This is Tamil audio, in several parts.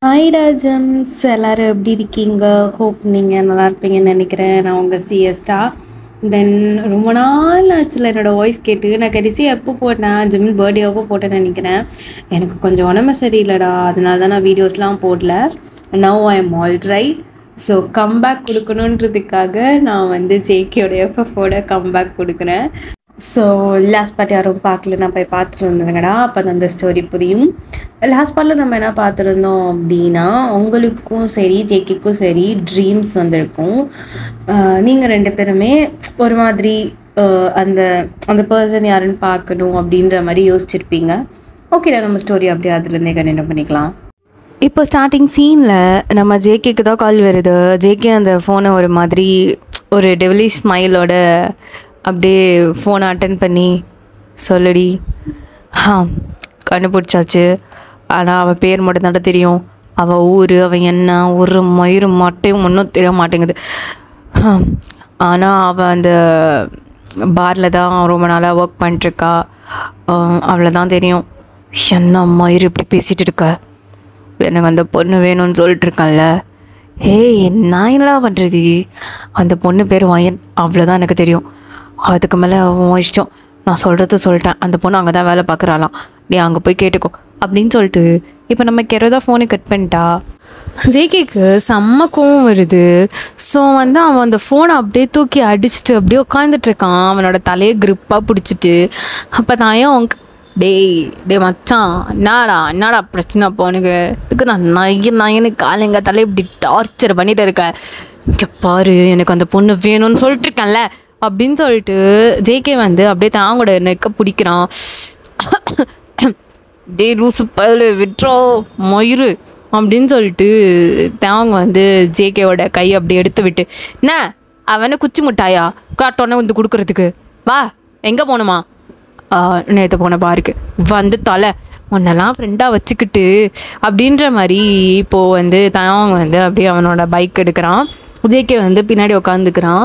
ஹாய்டா ஜெம்ஸ் எல்லாரும் எப்படி இருக்கீங்க? ஹோப் நீங்கள் நல்லா இருப்பீங்கன்னு நினைக்கிறேன். நான் உங்கள் சிஎஸ்டா. தென் ரொம்ப நாள் ஆச்சுல என்னோடய வாய்ஸ் கேட்டு. நான் கடைசியாக எப்போ போட்டேன், ஜெமின் பர்த்டே அப்போ போட்டேன்னு நினைக்கிறேன். எனக்கு கொஞ்சம் உடம்பு சரியில்லைடா, அதனால தான் நான் வீடியோஸ்லாம் போடல. Now I am all right. So comeback கொடுக்கணுன்றதுக்காக நான் வந்து ஜேகேயோட எஃப்எஃபோட கம்பேக் கொடுக்குறேன். ஸோ லாஸ்ட் பார்ட் யாரும் பார்க்கல, நான் போய் பார்த்துட்டு இருந்தேங்கடா, அப்போ தான் அந்த ஸ்டோரி புரியும். லாஸ்ட் பார்ட்டில் நம்ம என்ன பார்த்துருந்தோம் அப்படின்னா, உங்களுக்கும் சரி ஜேகேக்கும் சரி ட்ரீம்ஸ் வந்திருக்கும். நீங்கள் ரெண்டு பேருமே ஒரு மாதிரி அந்த அந்த பர்சன் யாருன்னு பார்க்கணும் அப்படின்ற மாதிரி யோசிச்சிருப்பீங்க. ஓகேடா, நம்ம ஸ்டோரி அப்படியே அதுலேருந்தே கண்டினியூ பண்ணிக்கலாம். இப்போ ஸ்டார்டிங் சீனில் நம்ம ஜேகேக்கு தான் கால் வருது. ஜேகே அந்த ஃபோனை ஒரு மாதிரி ஒரு டெவலிஷ் ஸ்மைலோட அப்படியே ஃபோனை அட்டன் பண்ணி, சொல்லுடி. கண்டுபிடிச்சாச்சு, ஆனால் அவள் பேர் மட்டும் தான்டா தெரியும். அவள் ஊர், அவள் என்ன ஒரு மயிறு மட்டும் ஒன்றும் தெரிய மாட்டேங்குது. ஆனால் அவள் அந்த பாரில் தான் ரொம்ப நாளாக ஒர்க் பண்ணிட்டுருக்கா. அவளை தான் தெரியும். என்ன மயிறு இப்படி பேசிகிட்டு இருக்க? எனக்கு அந்த பொண்ணு வேணும்னு சொல்லிட்டு இருக்கான்ல. ஏய், நான் என்னடா பண்ணுறது? அந்த பொண்ணு பேர் வாயன், அவ்வளோதான் எனக்கு தெரியும். அதுக்கு மேலே உன் இஷ்டம். நான் சொல்கிறது சொல்லிட்டேன். அந்த பொண்ணு அங்கே தான் வேலை பார்க்குறாளாம், நீ அங்கே போய் கேட்டுக்கோ அப்படின்னு சொல்லிட்டு இப்போ நம்ம கெரோதா ஃபோனை கட் பண்ணிட்டா. ஜேகேக்கு செம்ம கோவம் வருது. ஸோ வந்து அவன் அந்த ஃபோனை அப்படியே தூக்கி அடிச்சுட்டு அப்படியே உட்காந்துட்ருக்கான், அவனோட தலையை க்ரிப்பாக பிடிச்சிட்டு. அப்போ தான் டே மச்சான், என்னடா பிரச்சனை போனுக்கு? இதுக்கு நான் நயனு காலைங்க தலை இப்படி டார்ச்சர் பண்ணிட்டு இருக்கேன். இங்கே பாரு, எனக்கு அந்த பொண்ணு வேணும்னு சொல்லிட்டு இருக்கேன்ல அப்படின்னு சொல்லிட்டு ஜேகே வந்து அப்படியே தாங்கோட நெக்க பிடிக்கிறான். டே லூசு பயல விட்ரோ மயிறு அப்படின்னு சொல்லிட்டு தாங்க வந்து ஜேகேவோட கையை அப்படி எடுத்து விட்டு, என்ன அவனை குச்சி முட்டாயா காட்டோன்னே வந்து கொடுக்குறதுக்கு? வா, எங்கே போகணுமா? நேற்று போன பாருக்கு வந்து தொலை, உன்னெல்லாம் ஃப்ரெண்டாக வச்சுக்கிட்டு அப்படின்ற மாதிரி இப்போது வந்து தாங்க வந்து அப்படியே அவனோட பைக் எடுக்கிறான். ஜேகே வந்து பின்னாடி உட்காந்துக்கிறான்.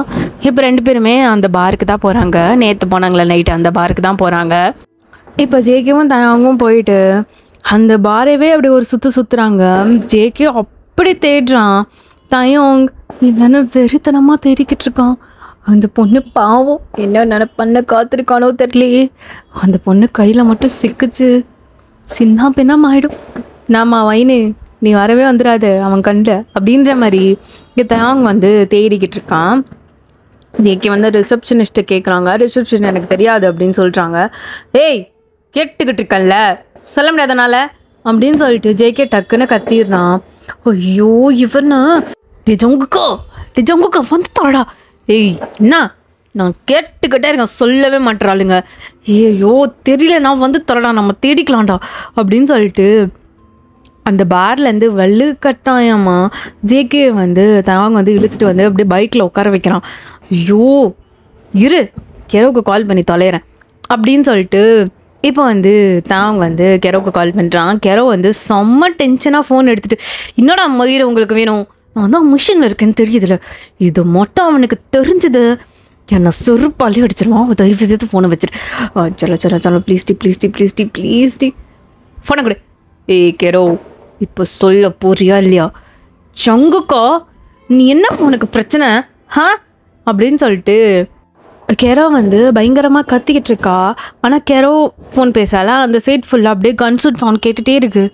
இப்போ ரெண்டு பேருமே அந்த பாருக்கு தான் போகிறாங்க. நேற்று போனாங்களே நைட்டு, அந்த பாருக்கு தான் போகிறாங்க. இப்போ ஜேகேவும் தயாங்கும் போயிட்டு அந்த பாரவே அப்படி ஒரு சுற்றுறாங்க. ஜேகே அப்படி தேடுறான். தயாங் இவனை வெறித்தனமாக தேடிக்கிட்டு இருக்கான். அந்த பொண்ணு பாவம் என்ன பண்ண காத்திருக்கானோ தெரியலையே. அந்த பொண்ணு கையில் மட்டும் சிக்கிச்சு சின்ன பின்னம் ஆகிடும். நாம வைனு, நீ வரவே வந்துடாது அவன் கண்ட அப்படின்ற மாதிரி தயாங் வந்து தேடிக்கிட்டு இருக்கான். ஜேகே வந்து ரிசப்ஷனிஸ்ட்டு கேட்குறாங்க. ரிசப்ஷன் எனக்கு தெரியாது அப்படின்னு சொல்கிறாங்க. ஏய், கேட்டுக்கிட்டு இருக்கல்ல, சொல்ல முடியாதனால அப்படின்னு சொல்லிட்டு ஜேகே டக்குன்னு கத்திடுறான். ஐயோ இவனா டிஜங்குக்கா வந்து தரடா. ஏய் என்ன, நான் கேட்டுக்கிட்டே இருக்கேன், சொல்லவே மாட்டுறாளுங்க. ஐயோ தெரியல, நான் வந்து தரடா, நம்ம தேடிக்கலாம்டா அப்படின்னு சொல்லிட்டு அந்த பார்லேருந்து வலு கட்டாயமா ஜேகே வந்து தாங்க வந்து இழுத்துட்டு வந்து அப்படியே பைக்கில் உட்கார வைக்கிறான். ஐயோ இரு, கெரோவுக்கு கால் பண்ணி தொலைகிறேன் அப்படின்னு சொல்லிட்டு இப்போ வந்து தாங்க வந்து கெரோவுக்கு கால் பண்ணுறான். கெரோ வந்து செம்ம டென்ஷனாக ஃபோன் எடுத்துகிட்டு, என்னடா மயிறு உங்களுக்கு வேணும்? நான் தான் மிஷினில் இருக்கேன்னு தெரியுதுல, இது மட்டும் அவனுக்கு தெரிஞ்சுது என்னை சொருப்பாலே அடிச்சிருவான். தயவு செய்து ஃபோனை வச்சிரு. சலோ ப்ளீஸ் டி ஃபோனை கொடு. ஏய் கெரோ, இப்போ சொல்ல போறியா இல்லையா? சங்குக்கா, நீ என்ன உனக்கு பிரச்சனை அப்படின்னு சொல்லிட்டு கெரோ வந்து பயங்கரமாக கத்திக்கிட்டு இருக்கா. ஆனால் கெரோ ஃபோன் பேசல. அந்த சைட் ஃபுல்லாக அப்படியே கன்சூட் சவுண்ட் கேட்டுகிட்டே இருக்கு.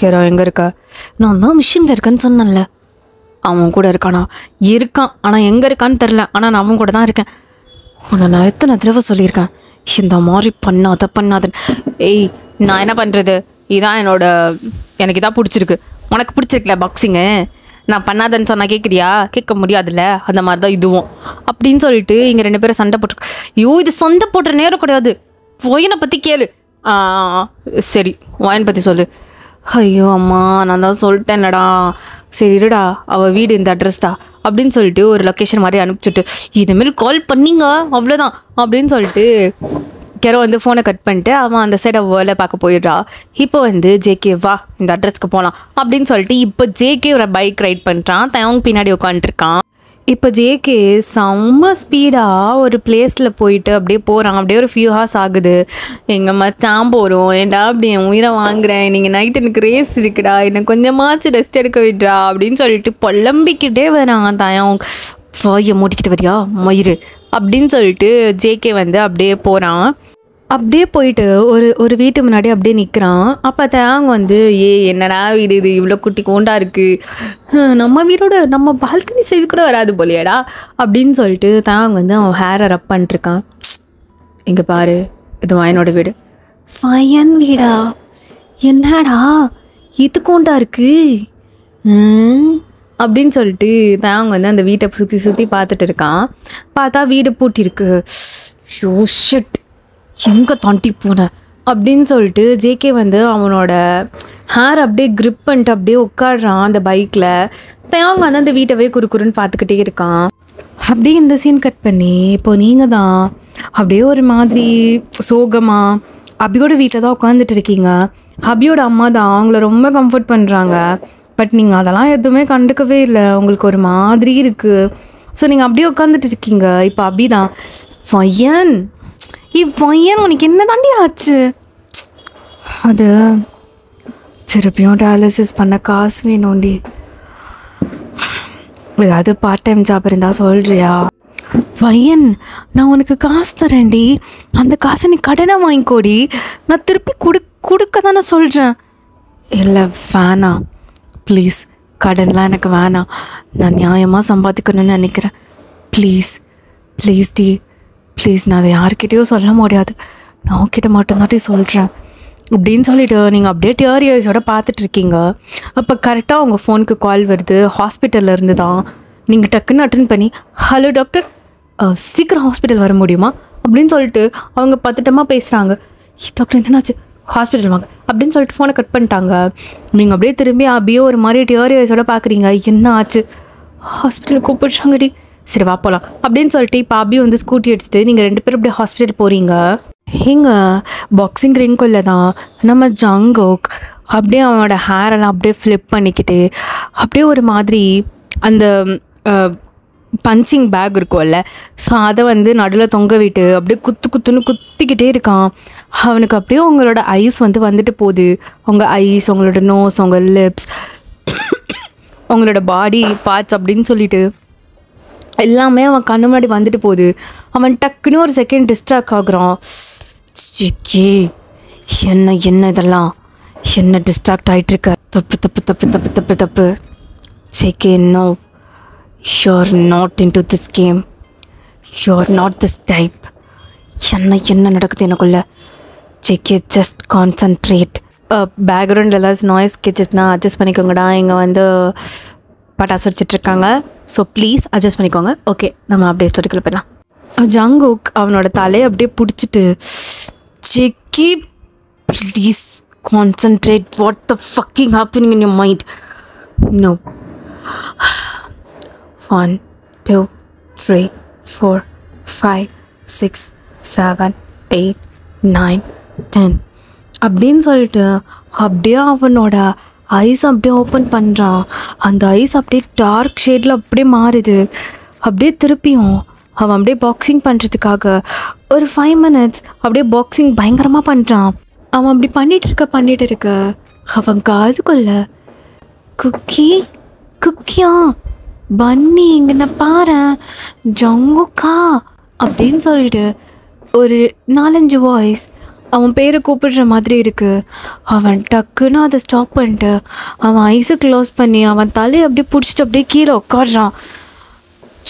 கெரோ எங்கே இருக்கா? நான் தான் மிஷினில் இருக்கேன்னு சொன்னேன்ல. அவன் கூட இருக்கானா? இருக்கான், ஆனால் எங்கே இருக்கான்னு தெரில. ஆனால் நான் அவன் கூட தான் இருக்கேன். உன்னை நான் எத்தனை தடவை சொல்லியிருக்கேன் இந்த மாதிரி பண்ணாதன்னு. ஏய், நான் என்ன பண்ணுறது? இதான் எனக்கு இதான் பிடிச்சிருக்கு. உனக்கு பிடிச்சிருக்கல பாக்ஸிங்கு? நான் பண்ணாதன்னு சொன்னால் கேட்குறியா? கேட்க முடியாதுல்ல. அந்த மாதிரி தான் இதுவும் அப்படின்னு சொல்லிட்டு இங்கே ரெண்டு பேரும் சண்டை போட்டு. ஐயோ, இது சண்டை போடுற நேரம் கிடையாது. ஒயனை பற்றி கேளு. சரி, ஒயனை பற்றி சொல்லு. ஐயோ அம்மா, நான் தான் சொல்லிட்டேன்லடா. சரி இருடா, அவள் வீடு இந்த அட்ரஸ்டா அப்படின்னு சொல்லிட்டு ஒரு லொக்கேஷன் மாதிரி அனுப்பிச்சுட்டு, இதுமாரி கால் பண்ணிங்க அவ்வளோதான் அப்படின்னு சொல்லிட்டு கெரோ வந்து ஃபோனை கட் பண்ணிட்டு அவன் அந்த சைடை வேலை பார்க்க போயிடுறா. இப்போ வந்து ஜேகே வா இந்த அட்ரஸ்க்கு போகலாம் அப்படின்னு சொல்லிட்டு இப்போ ஜேகே ஒரு பைக் ரைட் பண்ணுறான். தயவங்க பின்னாடி உட்காந்துருக்கான். இப்போ ஜேகே செம்ம ஸ்பீடாக ஒரு பிளேஸில் போயிட்டு அப்படியே போகிறான். அப்படியே ஒரு ஃபியூ ஹார்ஸ் ஆகுது. எங்கள் மச்சான் போகிறோம், ஏன்டா அப்படி என் உயிரை வாங்குறேன், நீங்கள் நைட்டு எனக்கு ரேஸ் இருக்குடா, எனக்கு கொஞ்சமாச்சும் ரெஸ்ட் எடுக்க விட்றா அப்படின்னு சொல்லிட்டு புலம்பிக்கிட்டே வராங்க. தாயம் வாயை மூட்டிக்கிட்டு வரியா மயிறு அப்படின்னு சொல்லிட்டு ஜேகே வந்து அப்படியே போகிறான். அப்படியே போயிட்டு ஒரு வீட்டு முன்னாடி அப்படியே நிற்கிறான். அப்போ தேங்க வந்து என்னடா வீடு இது இவ்வளோ குட்டி கோண்டா இருக்குது, நம்ம வீடோட நம்ம பால்கனி சைஸ் கூட வராது போலியாடா அப்படின்னு சொல்லிட்டு தேங்க வந்து அவன் ஹேரை ரப் பண்ணிட்டுருக்கான். இங்கே பாரு, இது வயனோட வீடு. வயன் வீடா? என்னடா இது கோண்டா இருக்கு அப்படின்னு சொல்லிட்டு தேங்க வந்து அந்த வீட்டை சுற்றி சுற்றி பார்த்துட்டு இருக்கான். பார்த்தா வீடு பூட்டிருக்கு. ஷோ ஷிட், எங்கே தாண்டி போனேன் அப்படின்னு சொல்லிட்டு ஜேகே வந்து அவனோட ஹேர் அப்படியே க்ரிப் பண்ணிட்டு அப்படியே உட்காடுறான் அந்த பைக்கில். தேங்க வந்து அந்த வீட்டவே குறுக்குறுன்னு பார்த்துக்கிட்டே இருக்கான். அப்படியே இந்த சீன் கட் பண்ணி இப்போ நீங்கள் தான் அப்படியே ஒரு மாதிரி சோகமாக அபியோட வீட்டில் தான் உட்காந்துட்டு இருக்கீங்க. அபியோட அம்மா தான் அவங்கள ரொம்ப கம்ஃபர்ட் பண்ணுறாங்க. பட் நீங்கள் அதெல்லாம் எதுவுமே கண்டுக்கவே இல்லை, உங்களுக்கு ஒரு மாதிரி இருக்குது. ஸோ நீங்கள் அப்படியே உட்காந்துட்டு இருக்கீங்க. இப்போ அபி தான், வயன் வயன் உனக்கு என்ன தாண்டி ஆச்சு? அது திருப்பியும் டயாலிசிஸ் பண்ண காசு வேணும்டி, ஏதாவது பார்ட் டைம் ஜாப் இருந்தால் சொல்கிறியா? வயன், நான் உனக்கு காசு தரேன்டி, அந்த காசை நீ கடனை வாங்கிக்கோடி, நான் திருப்பி கொடுக்க தானே சொல்கிறேன். இல்லை வேணாம் ப்ளீஸ், கடன்லாம் எனக்கு வேணாம், நான் நியாயமாக சம்பாதிக்கணும்னு நினைக்கிறேன். ப்ளீஸ் டி ப்ளீஸ், நான் அதை யார்கிட்டையும் சொல்ல முடியாது, நான் உன்கிட்ட மட்டும்தாட்டி சொல்கிறேன் அப்படின்னு சொல்லிட்டு நீங்கள் அப்படியே டியரியோட பார்த்துட்ருக்கீங்க. அப்போ கரெக்டாக உங்கள் ஃபோனுக்கு கால் வருது, ஹாஸ்பிட்டலில் இருந்து தான். நீங்கள் டக்குன்னு அட்டன் பண்ணி, ஹலோ டாக்டர், சீக்கிரம் ஹாஸ்பிட்டல் வர முடியுமா அப்படின்னு சொல்லிட்டு அவங்க பதட்டமாக பேசுகிறாங்க. டாக்டர் என்னாச்சு, ஹாஸ்பிட்டல் வாங்க அப்படின்னு சொல்லிட்டு ஃபோனை கட் பண்ணிட்டாங்க. நீங்கள் அப்படியே திரும்பி அப்படியே ஒரு மாதிரி டியரியோட பார்க்குறீங்க. என்ன ஆச்சு? ஹாஸ்பிட்டலுக்கு கூப்பிடுறாங்கடி, சரி வா போகலாம் அப்படின்னு சொல்லிட்டு இப்போ அபி வந்து ஸ்கூட்டி எடுத்துகிட்டு நீங்கள் 2 பேரும் அப்படியே ஹாஸ்பிட்டல் போகிறீங்க. இங்கே பாக்ஸிங் ரிங்குள்ளே தான் நம்ம ஜங்கோக் அப்படியே அவனோட ஹேரெல்லாம் அப்படியே ஃப்ளிப் பண்ணிக்கிட்டு அப்படியே ஒரு மாதிரி அந்த பஞ்சிங் பேக் இருக்கும்ல, ஸோ அதை வந்து நடுவில் தொங்க விட்டு அப்படியே குத்துன்னு குத்திக்கிட்டே இருக்கான். அவனுக்கு அப்படியே உங்களோட ஐஸ் வந்து வந்துட்டு போகுது. உங்கள் ஐஸ், உங்களோட நோஸ், உங்கள் லிப்ஸ், உங்களோட பாடி பார்ட்ஸ் அப்படின்னு சொல்லிட்டு எல்லாமே அவன் கண்ணு முன்னாடி வந்துட்டு போகுது. அவன் டக்குன்னு ஒரு செகண்ட் டிஸ்ட்ராக்ட் ஆகுறான். என்ன இதெல்லாம், என்ன டிஸ்ட்ராக்ட் ஆகிட்டுருக்க? தப்பு JK, no, you're not into this game, you're not this type. என்ன நடக்குது எனக்குள்ள? JK, just concentrate. பேக்ரவுண்டில் ஏதாச்சும் நாய்ஸ் கிச்சஸ்னா அட்ஜஸ்ட் பண்ணிக்கோங்கடா, இங்கே வந்து பட்டாசு வச்சிட்ருக்காங்க, ஸோ ப்ளீஸ் அட்ஜஸ்ட் பண்ணிக்கோங்க. ஓகே, நம்ம அப்படியே ஸ்டோரிக்குள்ள போயிடலாம். ஜங்குக் அவனோட தலையை அப்படியே பிடிச்சிட்டு, JK please concentrate, what the fucking happening in your mind? No. 1 2 3 4 5 6 7 8 9 10 அப்படின்னு சொல்லிட்டு அப்படியே அவனோட ஐஸ் அப்படியே ஓப்பன் பண்ணுறான். அந்த ஐஸ் அப்படியே டார்க் ஷேடில் அப்படியே மாறுது. அப்படியே திருப்பியும் அவன் அப்படியே பாக்ஸிங் பண்ணுறதுக்காக ஒரு 5 minutes அப்படியே பாக்ஸிங் பயங்கரமாக பண்ணுறான். அவன் அப்படி பண்ணிட்டு இருக்க அவன் காதுக்குள்ள குக்கியா பன்னி இங்கே பாரு ஜங்குக்கா அப்படின்னு சொல்லிட்டு ஒரு 4-5 வாய்ஸ் அவன் பேரை கூப்பிடுற மாதிரி இருக்குது. அவன் டக்குன்னு அதை ஸ்டாப் பண்ணிட்டு அவன் ஐஸை க்ளோஸ் பண்ணி அவன் தலையை அப்படியே பிடிச்சிட்டு அப்படியே கீழே உட்காடுறான்.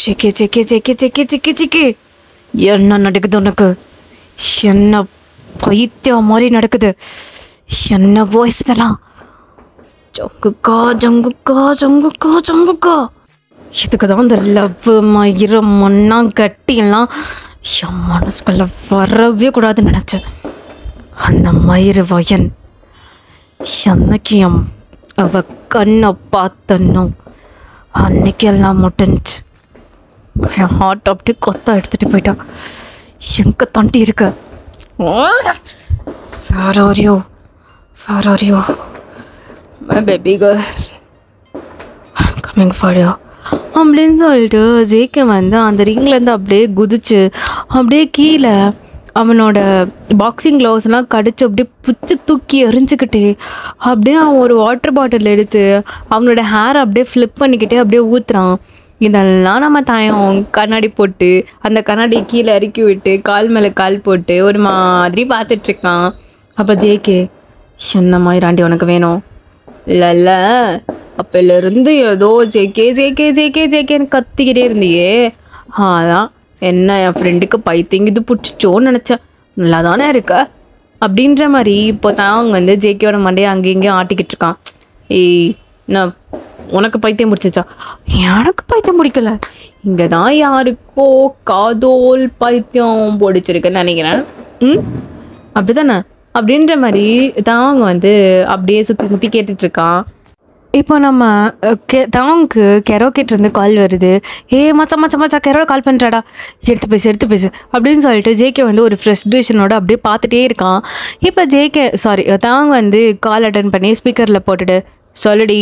சிக்கே என்ன நடக்குது உனக்கு? என்ன பைத்தியம் மாதிரி நடக்குது? என்ன வாய்ஸ் இதெல்லாம்? ஜங்குக்கா. இதுக்கு தான் அந்த லவ் மயிரம் மண்ணாங்கட்டி எல்லாம் என் மனசுக்குள்ள வரவே கூடாதுன்னு நினச்சேன். அந்த மயிறு வயன் என்னைக்கு அவ கண்ணை பார்த்தனோ அன்னைக்கு எல்லாம் முடிஞ்சு. என் ஹார்ட் அப்படியே கொத்தா எடுத்துகிட்டு போயிட்டான். எங்கே தாண்டி இருக்க? Where are you? My baby girl, I'm coming for you. அப்படின்னு சொல்லிட்டு ஜேகே வந்து அந்த ரிங்லேருந்து அப்படியே குதிச்சு அப்படியே கீழே அவனோட பாக்ஸிங் க்ளவுஸ்லாம் கடிச்சு அப்படியே பிச்சு தூக்கி எறிஞ்சிக்கிட்டே அப்படியே அவன் ஒரு வாட்டர் பாட்டில் எடுத்து அவனோட ஹேரை அப்படியே ஃப்ளிப் பண்ணிக்கிட்டே அப்படியே ஊற்றுறான். இதெல்லாம் நம்ம தாயம் கண்ணாடி போட்டு அந்த கண்ணாடி கீழே இறக்கி விட்டு கால் மேலே கால் போட்டு ஒரு மாதிரி பார்த்துட்ருக்கான். அப்போ ஜேகே, என்ன மாதிரி உனக்கு வேணும்? இல்லைல்ல, அப்போலேருந்து ஏதோ ஜேகே ஜேகே ஜேகே ஜேகேன்னு கத்திக்கிட்டே இருந்தியே, அதான் என்ன என் ஃப்ரெண்டுக்கு பைத்தியம் இது பிடிச்சிச்சோன்னு நினச்சேன். நல்லா தானே இருக்க அப்படின்ற மாதிரி இப்போ தான் அவங்க வந்து ஜேகேயோட மண்டையை அங்கேயும் இங்கேயும் ஆட்டிக்கிட்டு இருக்கான். ஏய், நான் உனக்கு பைத்தியம் பிடிச்சிச்சா? எனக்கு பைத்தியம் பிடிக்கல, இங்கே தான் யாருக்கோ காதோல் பைத்தியம் பிடிச்சிருக்குன்னு நினைக்கிறேன். அப்படி தானே அப்படின்ற மாதிரி தான் அவங்க வந்து அப்படியே சுற்றி முற்றி கேட்டுட்ருக்கான். இப்போ நம்ம தாங்க்கு கெரோக்கிட்டேருந்து கால் வருது. மச்சா கெரோ கால் பண்ணுறாடா, எடுத்து பேசு அப்படின்னு சொல்லிட்டு ஜேகே வந்து ஒரு ஃப்ரஸ்ட்ரேஷனோட அப்படியே பார்த்துட்டே இருக்கான். இப்போ தாங்க வந்து கால் அட்டன் பண்ணி ஸ்பீக்கரில் போட்டுட்டு, சொல்லுடி,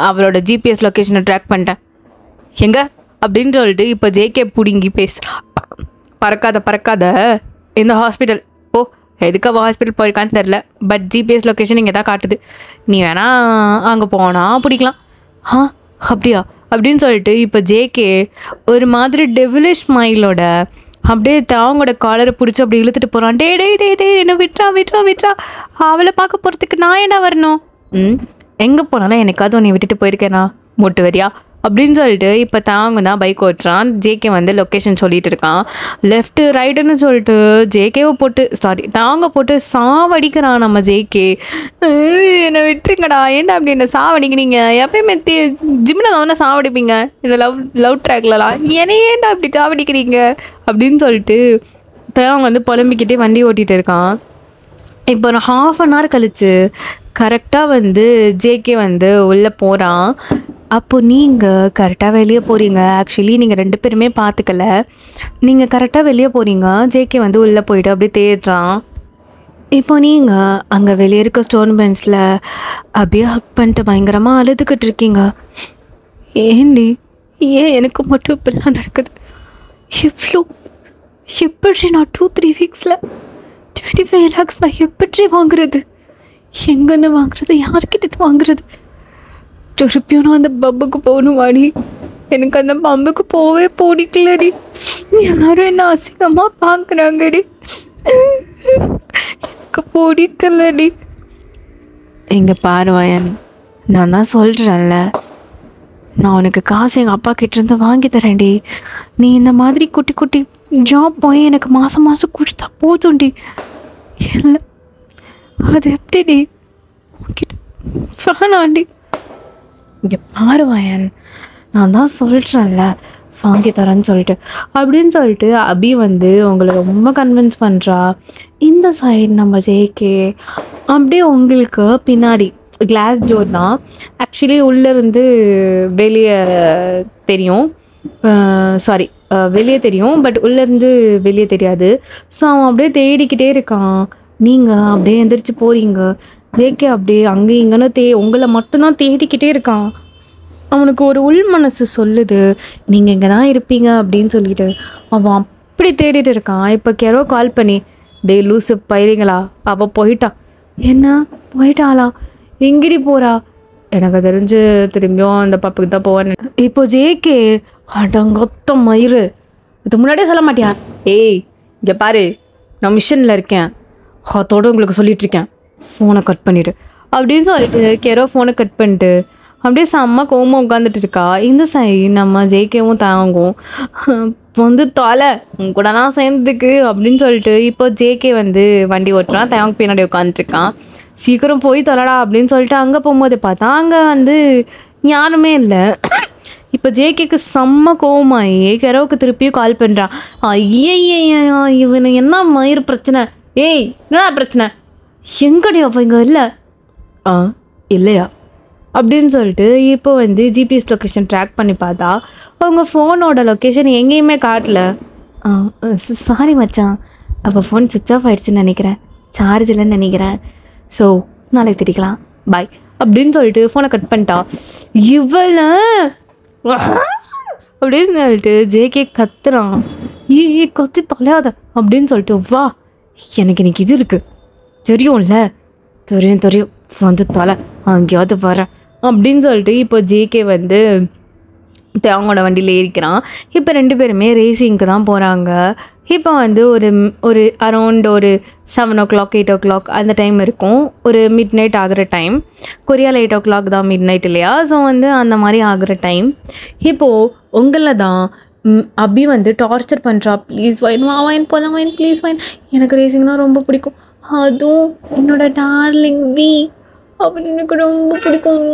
அவரோட ஜிபிஎஸ் லொக்கேஷனை ட்ராக் பண்ணிட்டேன். எங்கே அப்படின்னு சொல்லிட்டு இப்போ ஜேகே பிடுங்கி பறக்காத இந்த ஹாஸ்பிட்டல் எதுக்கு அவள் ஹாஸ்பிட்டல் போயிருக்கான்னு தெரில, பட் ஜிபிஎஸ் லொக்கேஷன் இங்கே தான் காட்டுது, நீ வேணா அங்கே போனால் பிடிக்கலாம். அப்படியா அப்படின்னு சொல்லிட்டு இப்போ ஜேகே ஒரு மாதிரி டெவிலிஷ் ஸ்மைலோட அப்படியே தாவங்களோட காலரை பிடிச்சி அப்படி இழுத்துட்டு போகிறான். டே என்ன விட்றா, அவளை பார்க்க போகிறதுக்கு நான் ஏன்டா வரணும்? எங்கே போனாலும் எனக்காவது உன்னை விட்டுட்டு போயிருக்கேனா, மொட்டு வரியா அப்படின்னு சொல்லிட்டு இப்போ தாங்க தான் பைக் ஓட்டுறான். ஜேகே வந்து லொக்கேஷன் சொல்லிட்டு இருக்கான். லெஃப்ட்டு ரைட்டுன்னு சொல்லிட்டு ஜேகேவை போட்டு தாங்க போட்டு சாவடிக்கிறான் நம்ம ஜேகே. என்னை விட்டுருங்கடா, ஏன்டா அப்படி என்ன சாவடிக்கிறீங்க? எப்பயுமே ஜிம்மில் தான் சாவடிப்பீங்க இந்த லவ் ட்ராக்லலாம், ஏன்டா அப்படி சாவடிக்கிறீங்க அப்படின்னு சொல்லிட்டு தாங்க வந்து புலம்பிக்கிட்டே வண்டி ஓட்டிகிட்டு இருக்கான். இப்போ ஒரு 1/2 hour கழிச்சு கரெக்டாக வந்து ஜேகே வந்து உள்ளே போகிறான். அப்போது நீங்கள் கரெக்டாக வெளியே போகிறீங்க. ஆக்சுவலி நீங்கள் 2 பேருமே பார்த்துக்கல, நீங்கள் கரெக்டாக வெளியே போகிறீங்க. ஜேகே வந்து உள்ளே போயிட்டு அப்படியே தேடுறான். இப்போ நீங்கள் அங்கே வெளியே இருக்க ஸ்டோன் பெஞ்சில் அப்படியே ஹக் பண்ணிட்டு பயங்கரமாக அழுதுகிட்டு இருக்கீங்க. ஏன் எனக்கு மட்டும் இப்படிலாம் நடக்குது? எப்படி நான் 2-3 வீக்ஸில் 25 lakhs நான் எப்படி வாங்குறது? எங்கன்னு வாங்குறது? யார்கிட்ட வாங்குறது? திருப்பியும் நான் அந்த பப்புக்கு போகணும் வாடி. எனக்கு அந்த பம்புக்கு போவே பிடிக்கலடி. யாரும் என்ன அசிங்கமாக பார்க்குறாங்கடி, எனக்கு பிடிக்கலடி. இங்கே பாருவாயன், நான் தான் சொல்கிறேன்ல, நான் உனக்கு காசு எங்கள் அப்பா கிட்டேருந்து வாங்கி தரேன்டி. நீ இந்த மாதிரி குட்டி குட்டி ஜாப் போய் எனக்கு மாதம் கொடுத்தா போதும்டி. இல்லை, அது எப்படிடி உன்கிட்ட வேணாண்டி. இங்கே பாருவாயன், நான் தான் சொல்கிறேன்ல வாங்கி தரேன்னு சொல்லிட்டு அப்படின்னு சொல்லிட்டு அபி வந்து உங்களை ரொம்ப கன்வின்ஸ் பண்ணுறா. இந்த சைடு நம்ம ஜேகே அப்படியே உங்களுக்கு பின்னாடி கிளாஸ் டோர் தான். ஆக்சுவலி உள்ளேருந்து வெளியே தெரியும், வெளியே தெரியும், பட் உள்ளேருந்து வெளியே தெரியாது. ஸோ அவன் அப்படியே தேடிக்கிட்டே இருக்கான். நீங்கள் அப்படியே எந்திரிச்சு போகிறீங்க. ஜேகே அப்படியே அங்கேயும் இங்கேன்னு உங்களை மட்டும்தான் தேடிக்கிட்டே இருக்கான். அவனுக்கு ஒரு உள் மனசு சொல்லுது நீங்கள் இங்கே தான் இருப்பீங்க அப்படின்னு சொல்லிட்டு அவன் அப்படி தேடிட்டு இருக்கான். இப்போ கெரோ கால் பண்ணி, டே லூசு பயிரிங்களா, அவள் போயிட்டா. என்ன போயிட்டாளா? எங்கிடி போகிறா? எனக்கு தெரிஞ்சு திரும்பியும் அந்த பப்புக்கு தான் போவேன். இப்போ ஜேகே அடங்கொத்த மயிறு, இது முன்னாடியே சொல்ல மாட்டியா? இங்கே பாரு, நான் மிஷனில் இருக்கேன், அதோடு உங்களுக்கு சொல்லிகிட்ருக்கேன், ஃபோனை கட் பண்ணிவிட்டு அப்படின்னு சொல்லிட்டு கெரோ ஃபோனை கட் பண்ணிட்டு அப்படியே செம்ம கோவமாக உட்காந்துட்டு இருக்கா. இந்த சைடு நம்ம ஜேகேவும் தாங்கும் வந்து தொலை உங்க கூடலாம் சேர்ந்ததுக்கு அப்படின்னு சொல்லிட்டு இப்போ ஜேகே வந்து வண்டி ஓட்டுறான். தாங்க பின்னாடி உட்காந்துட்ருக்கான். சீக்கிரம் போய் தொலைடா அப்படின்னு சொல்லிட்டு அங்கே போகும்போது பார்த்தா அங்கே வந்து யாருமே இல்லை. இப்போ ஜேகேக்கு செம்ம கோவமாயி கெரோவுக்கு திருப்பியும் கால் பண்ணுறான். இவனு என்ன மயிர் பிரச்சனை? என்னடா பிரச்சனை? எங்கடி அவ இங்கே இல்லை? இல்லையா அப்படின்னு சொல்லிட்டு இப்போ வந்து ஜிபிஎஸ் லொக்கேஷன் ட்ராக் பண்ணி பார்த்தா அவங்க ஃபோனோட லொக்கேஷன் எங்கேயுமே காட்டல. சாரி மச்சான், அப்போ ஃபோன் சுவிட்ச் ஆஃப் ஆகிடுச்சின்னு நினைக்கிறேன், சார்ஜ் இல்லைன்னு நினைக்கிறேன், ஸோ நாளைக்கு திரிக்கலாம், பாய் அப்படின்னு சொல்லிட்டு ஃபோனை கட் பண்ணிட்டா. இவளை அப்படின்னு சொல்லிட்டு ஜேகே கத்துறான். ஏ கத்தி தொலையாத அப்படின்னு சொல்லிட்டு, வா எனக்கு இன்னைக்கு இது இருக்குது தெரியும்ல, தெரியும் வந்து தொலை, அங்கேயாவது வரேன் அப்படின்னு சொல்லிட்டு இப்போ ஜேகே வந்து அவங்களோட வண்டியில் ஏறிக்கிறான். இப்போ 2 பேருமே ரேசிங்க்கு தான் போகிறாங்க. இப்போ வந்து ஒரு அரௌண்ட் ஒரு 7 o'clock 8 o'clock அந்த டைம் இருக்கும். ஒரு மிட் நைட் ஆகிற டைம். கொரியாவில் 8 o'clock தான் மிட் நைட் இல்லையா? ஸோ வந்து அந்த மாதிரி ஆகிற டைம். இப்போது உங்களை தான் அபி வந்து டார்ச்சர் பண்ணுறா. ப்ளீஸ் வைன் போகலாம், வைன் ப்ளீஸ் வைன், எனக்கு ரேசிங்னால் ரொம்ப பிடிக்கும், அதுவும் என்னோட டார்லிங் வி அப்படின்னு எனக்கு ரொம்ப பிடிக்கும்.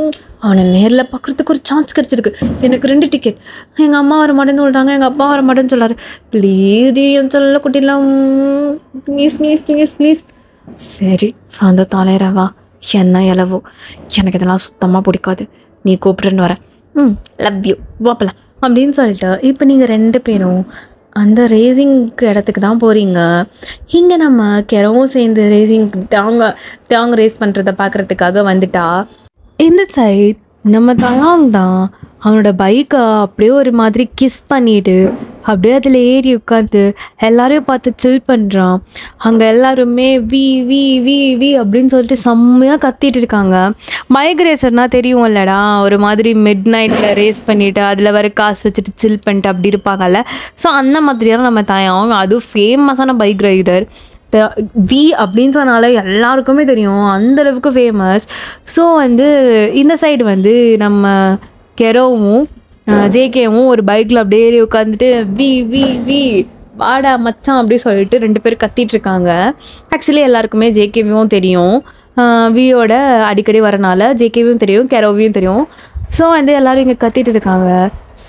அவனை நேரில் பார்க்குறதுக்கு ஒரு சான்ஸ் கிடச்சிருக்கு. எனக்கு 2 டிக்கெட். எங்கள் அம்மா வர மாட்டேன்னு சொல்லிட்டாங்க, எங்கள் அப்பா வர மாட்டேன்னு சொல்லாரு. ப்ளீஸ் என் சொல்ல குட்டிலாம், ப்ளீஸ். சரி வந்து தலையிறவா, என்ன இலவோ, எனக்கு இதெல்லாம் சுத்தமாக பிடிக்காது, நீ கூப்பிட்டுன்னு வரேன், லவ் யூ வாப்பலாம் அப்படின்னு சொல்லிட்டு இப்போ நீங்கள் 2 பேரும் அந்த ரேசிங்க்கு இடத்துக்கு தான் போகிறீங்க. இங்கே நம்ம கெரவும் சேர்ந்து தாங்க ரேஸ் பண்ணுறதை பார்க்குறதுக்காக வந்துட்டா. இந்த சைட் நம்ம தலாங் தான் அவனோட பைக்கை அப்படியே ஒரு மாதிரி கிஸ் பண்ணிட்டு அப்படியே அதில் ஏறி உட்காந்து எல்லாரையும் பார்த்து சில் பண்ணுறான். அங்கே எல்லாருமே வி வி வி வி அப்படின்னு சொல்லிட்டு செம்மையாக கத்திட்டு இருக்காங்க. பைக் ரேசர்னால் தெரியும் இல்லடா, ஒரு மாதிரி மிட் நைட்டில் ரேஸ் பண்ணிவிட்டு அதில் வர காசு வச்சுட்டு சில் பண்ணிட்டு அப்படி இருப்பாங்கல்ல. ஸோ அந்த மாதிரியான நம்ம தாயம், அதுவும் ஃபேமஸான பைக் ரைடர். வி அப்படின்னு சொன்னால எல்லாருக்குமே தெரியும், அந்தளவுக்கு ஃபேமஸ். ஸோ வந்து இந்த சைடு வந்து நம்ம கெரோவும் ஜேகேவும் ஒரு பைக்கில் அப்படியே ஏறி உட்காந்துட்டு வி வி வி வாடா மச்சான் அப்படி சொல்லிட்டு 2 பேர் கத்திட்டுருக்காங்க. ஆக்சுவலி எல்லாருக்குமே ஜேகேவும் தெரியும், வியோட அடிக்கடி வரனால ஜேகேவும் தெரியும், கெரோவையும் தெரியும். ஸோ வந்து எல்லோரும் இங்கே கத்திட்டு இருக்காங்க.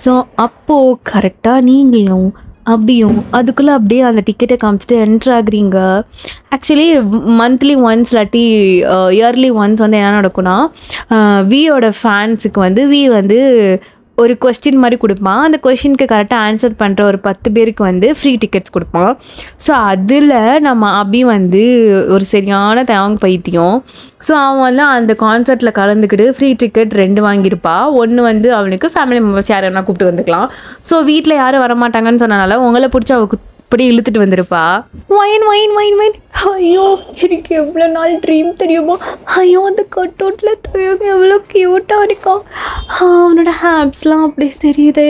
ஸோ அப்போது கரெக்டாக நீங்களும் அபியும் அதுக்குள்ளே அப்படியே அந்த டிக்கெட்டை காமிச்சிட்டு என்ட்ரு ஆகுறீங்க. ஆக்சுவலி மந்த்லி ஒன்ஸ் இல்லாட்டி இயர்லி ஒன்ஸ் வந்து என்ன நடக்கும்னா, வியோட ஃபேன்ஸுக்கு வந்து வி வந்து ஒரு கொஸ்டின் மாதிரி கொடுப்பான். அந்த கொஸ்டினுக்கு கரெக்டாக ஆன்சர் பண்ணுற ஒரு 10 பேருக்கு வந்து ஃப்ரீ டிக்கெட்ஸ் கொடுப்பான். ஸோ அதில் நம்ம அபி வந்து ஒரு சரியான தேவாங் பைத்தியம். ஸோ அவன் வந்து அந்த கான்சர்ட்டில் கலந்துக்கிட்டு ஃப்ரீ டிக்கெட் 2 வாங்கியிருப்பா. ஒன்று வந்து அவனுக்கு ஃபேமிலி மெம்பர்ஸ் யார் வேணா கூப்பிட்டு வந்துக்கலாம். ஸோ வீட்டில் யாரும் வரமாட்டாங்கன்னு சொன்னனால உங்களை பிடிச்சி அவ இப்படி இழுத்துட்டு வந்திருப்பா. வைன் ஐயோ எனக்கு எவ்வளோ நாள் ட்ரீம் தெரியுமா, ஐயோ அந்த கட் அவுட்டில் தெரியும் எவ்வளோ க்யூட்டாக இருக்கும், அவனோட ஹேப்ஸ்லாம் அப்படியே தெரியுது,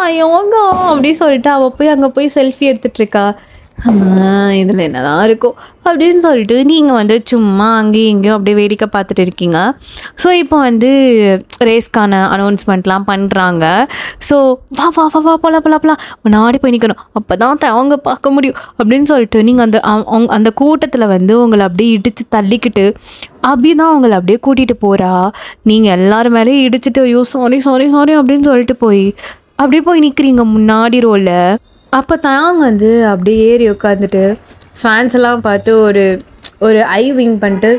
ஐயோங்க அப்படின்னு சொல்லிட்டு அவள் போய் அங்கே போய் செல்ஃபி எடுத்துகிட்ருக்கா. இதில் என்ன தான் இருக்கும் அப்படின்னு சொல்லிட்டு நீங்கள் வந்து சும்மா அங்கேயும் இங்கேயும் அப்படியே வேடிக்கை பார்த்துட்டு இருக்கீங்க. ஸோ இப்போ வந்து ரேஸ்க்கான அனௌன்ஸ்மெண்ட்லாம் பண்ணுறாங்க. ஸோ வா போலாம் முன்னாடி போய் நிற்கணும், அப்போ தான் அவங்க பார்க்க முடியும் அப்படின்னு சொல்லிட்டு நீங்கள் அந்த கூட்டத்தில் வந்து உங்களை அப்படியே இடித்து தள்ளிக்கிட்டு அபி தான் உங்களை அப்படியே கூட்டிகிட்டு போகிறா. நீங்கள் எல்லோரும் மேலேயும் இடிச்சிட்டு ஐயோ சாரி அப்படின்னு சொல்லிட்டு அப்படியே போய் நிற்கிறீங்க முன்னாடி ரோலில். அப்போ தாங்க வந்து அப்படியே ஏறி உட்காந்துட்டு ஃபேன்ஸ் எல்லாம் பார்த்து ஒரு ஐ விங் பண்ணிட்டு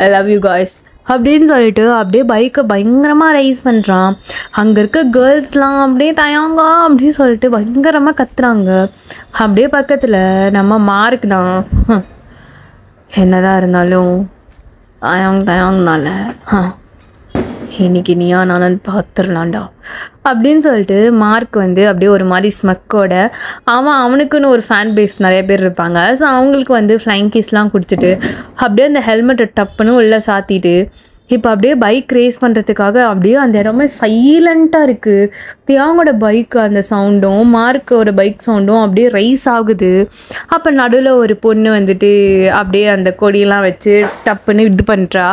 ஐ லவ் யூ காய்ஸ் அப்படின்னு சொல்லிட்டு அப்படியே பைக்கை பயங்கரமாக ரைஸ் பண்ணுறான். அங்கே இருக்க கேர்ள்ஸ்லாம் அப்படியே தயாங்க அப்படின்னு சொல்லிட்டு பயங்கரமாக கத்துறாங்க. அப்படியே பக்கத்தில் நம்ம மார்க் தான், என்னதான் இருந்தாலும் தயாங்கனால இன்னைக்கு நீயா நானு பார்த்துடலாண்டா அப்படின்னு சொல்லிட்டு மார்க் வந்து அப்படியே ஒரு மாதிரி ஸ்மக்கோட அவனுக்குன்னு ஒரு ஃபேன் பேஸ் நிறைய பேர் இருப்பாங்க. ஸோ அவங்களுக்கு வந்து ஃப்ளைங் கீஸ்லாம் கொடுத்துட்டு அப்படியே அந்த ஹெல்மெட்டை டப்புன்னு உள்ளே சாத்திட்டு இப்போ அப்படியே பைக் ரேஸ் பண்ணுறதுக்காக அப்படியே அந்த இடமே சைலண்ட்டாக இருக்குது. தியாங்கோட பைக்கு அந்த சவுண்டும் மார்க்கோட பைக் சவுண்டும் அப்படியே ரைஸ் ஆகுது. அப்போ நடுவில் ஒரு பொண்ணு வந்துட்டு அப்படியே அந்த கொடியெல்லாம் வச்சு டப்புன்னு இது பண்ணுறா.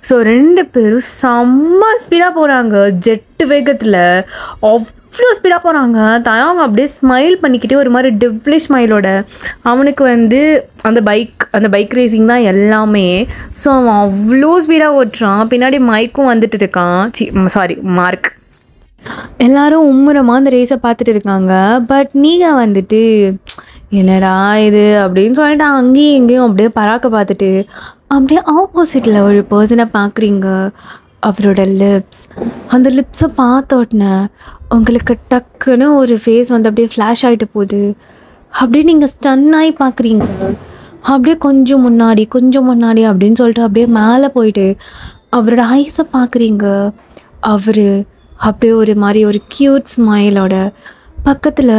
ஸோ 2 பேரும் செம்ம ஸ்பீடாக போகிறாங்க, ஜெட்டு வேகத்தில் அவ்வளோ ஸ்பீடாக போகிறாங்க. தயாங்க அப்படியே ஸ்மைல் பண்ணிக்கிட்டே ஒரு மாதிரி டெவ்லி ஸ்மைலோட அவனுக்கு வந்து அந்த பைக் ரேசிங் தான் எல்லாமே. ஸோ அவன் அவ்வளோ ஸ்பீடாக ஓட்டுறான். பின்னாடி மைக்கும் வந்துட்டு இருக்கான், மார்க். எல்லோரும் உம்முரமாக அந்த ரேஸை பார்த்துட்டு இருக்காங்க. பட் நீங்கள் வந்துட்டு என்னடா இது அப்படின்னு சொல்லிட்டு அங்கேயும் இங்கேயும் அப்படியே பராக்க பார்த்துட்டு அப்படியே ஆப்போசிட்டில் ஒரு பர்சனை பார்க்குறீங்க. அவரோட அந்த லிப்ஸை பார்த்த உடனே உங்களுக்கு டக்குன்னு ஒரு ஃபேஸ் வந்து அப்படியே ஃப்ளாஷ் ஆகிட்டு போகுது. அப்படியே நீங்கள் ஸ்டன் ஆகி பார்க்குறீங்க. அப்படியே கொஞ்சம் முன்னாடி அப்படின்னு சொல்லிட்டு அப்படியே மேலே போயிட்டு அவரோட ஐஸை பார்க்குறீங்க. அவர் அப்படியே ஒரு மாதிரி ஒரு க்யூட் ஸ்மைலோட பக்கத்தில்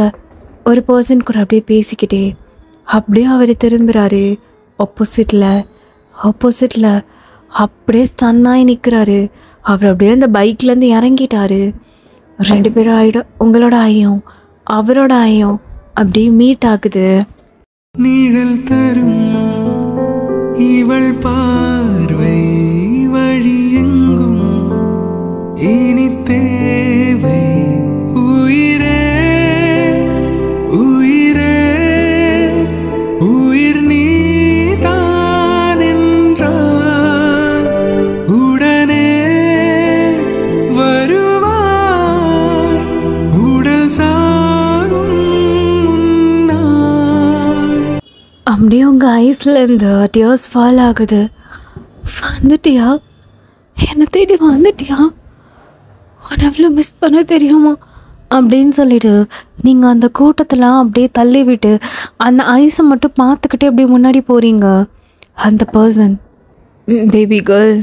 ஒரு பர்சன் கூட அப்படியே பேசிக்கிட்டே அப்படியே அவர் திரும்புகிறாரு. ஆப்போசிட்டில் அப்படியே ஸ்டன்னாகி நிற்கிறாரு. அவர் அப்படியே அந்த பைக்லேருந்து இறங்கிட்டாரு. 2 பேரும் உங்களோட ஐயும் அவரோட ஐயும் அப்படியே மீட் ஆகுது. நிழல் தரும் இவள் பார்வை வழி எங்கும் இனி தேவை உயிரே உயிரே உயிர் நீதான் என்றால் உடனே வருவாய் உடல் சாகும் முன்னால். அப்படியே உங்கள் ஐஸ்லேருந்து டியர்ஸ் ஃபால் ஆகுது. வந்துட்டியா? என்னை தேடி வந்துட்டியா? உன்னை எவ்வளோ மிஸ் பண்ண தெரியுமா அப்படின்னு சொல்லிட்டு நீங்கள் அந்த கூட்டத்தெல்லாம் அப்படியே தள்ளி விட்டு அந்த ஐஸை மட்டும் பார்த்துக்கிட்டே அப்படியே முன்னாடி போகிறீங்க. அந்த பர்சன், பேபி கேர்ள்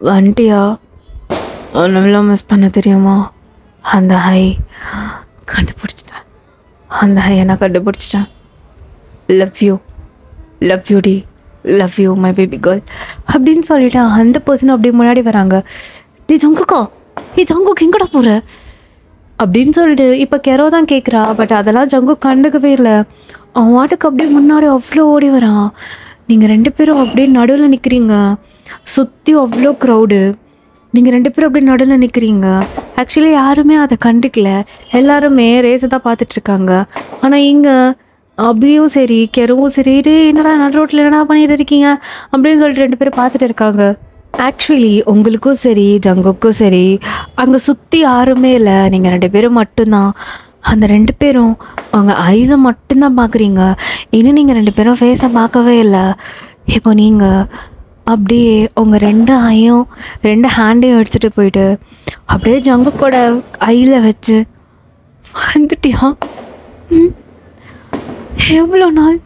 வந்துட்டியா? உன்னை எவ்வளோ மிஸ் பண்ண தெரியுமா? அந்த ஹை கண்டுபிடிச்சிட்டேன். அந்த ஹையை நான் கண்டுபிடிச்சிட்டேன். லவ் யூ டி, love you my baby girl அப்படின்னு சொல்லிட்டு அந்த பர்சன் அப்படியே முன்னாடி வராங்க. டி ஜங்குக்கா, ஜங்குக்கு எங்கடா போகிற அப்படின்னு சொல்லிட்டு இப்போ கெரோ தான் கேட்குறா. பட் அதெல்லாம் ஜங்கு கண்டுக்கவே இல்லை. அவன் வாட்டுக்கு அப்படியே முன்னாடி அவ்வளோ ஓடி வரான். நீங்கள் 2 பேரும் அப்படியே நடுவில் நிற்கிறீங்க. சுற்றி அவ்வளோ க்ரௌடு. நீங்கள் 2 பேரும் அப்படியே நடுவில் நிற்கிறீங்க. ஆக்சுவலி யாருமே அதை கண்டுக்கல. எல்லாருமே ரேஸை தான் பார்த்துட்ருக்காங்க. ஆனால் இங்கே அபியும் சரி கெரவும் சரி என்னடா நடு ரோட்டில் என்னடா பண்ணிட்டு இருக்கீங்க அப்படின்னு சொல்லிட்டு 2 பேரும் பார்த்துட்டு இருக்காங்க. ஆக்சுவலி உங்களுக்கும் சரி ஜங்குக்கும் சரி அங்கே சுற்றி யாருமே இல்லை. நீங்கள் 2 பேரும் மட்டும்தான். அந்த 2 பேரும் அவங்க ஐஸை மட்டும்தான் பார்க்குறீங்க. இன்னும் நீங்கள் 2 பேரும் ஃபேஸை பார்க்கவே இல்லை. இப்போ நீங்கள் அப்படியே உங்கள் 2 ஐயும் 2 ஹேண்டையும் எடுத்துகிட்டு போயிட்டு அப்படியே ஜங்குக்கோட ஐயில் வச்சு வந்துட்டியா? எவ்வளோ நாள்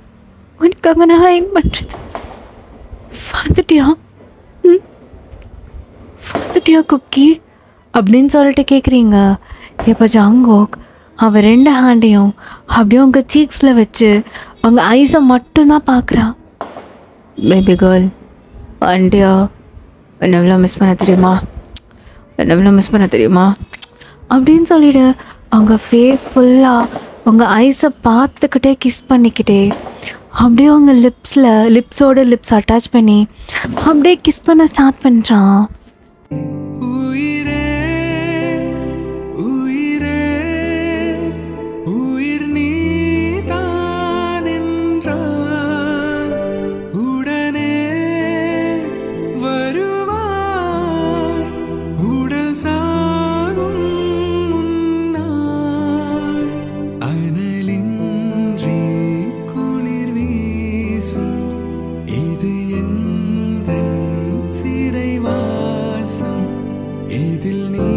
உனக்காக நான் ஹைன் பண்ணுறது? வந்துட்டியா? வந்துட்டியா குக்கி அப்படின்னு சொல்லிட்டு கேட்குறீங்க. இப்போ ஜங்கோக் அவன் 2 ஹேண்டையும் அப்படியே உங்கள் சீக்ஸில் வச்சு அவங்க ஐஸை மட்டும்தான் பார்க்குறான். பேபி கேர்ள் வந்துட்டியா? என்ன எவ்வளோ மிஸ் பண்ண தெரியுமா? அப்படின்னு சொல்லிட்டு அவங்க ஃபேஸ் ஃபுல்லாக உங்கள் ஐஸை பார்த்துக்கிட்டே கிஸ் பண்ணிக்கிட்டே அப்படியே அவங்க லிப்ஸோட லிப்ஸ் அட்டாச் பண்ணி அப்படியே கிஸ் பண்ண ஸ்டார்ட் பண்ணுறான். உயிரே உயிரே உயிர் நீதான் என்றால் உடனே வருவாய் உடல் சாகும் முன்னால். அனலின்றி குளிர் வீசும் இது எந்தன் சிறைவாசம் இதில் நீ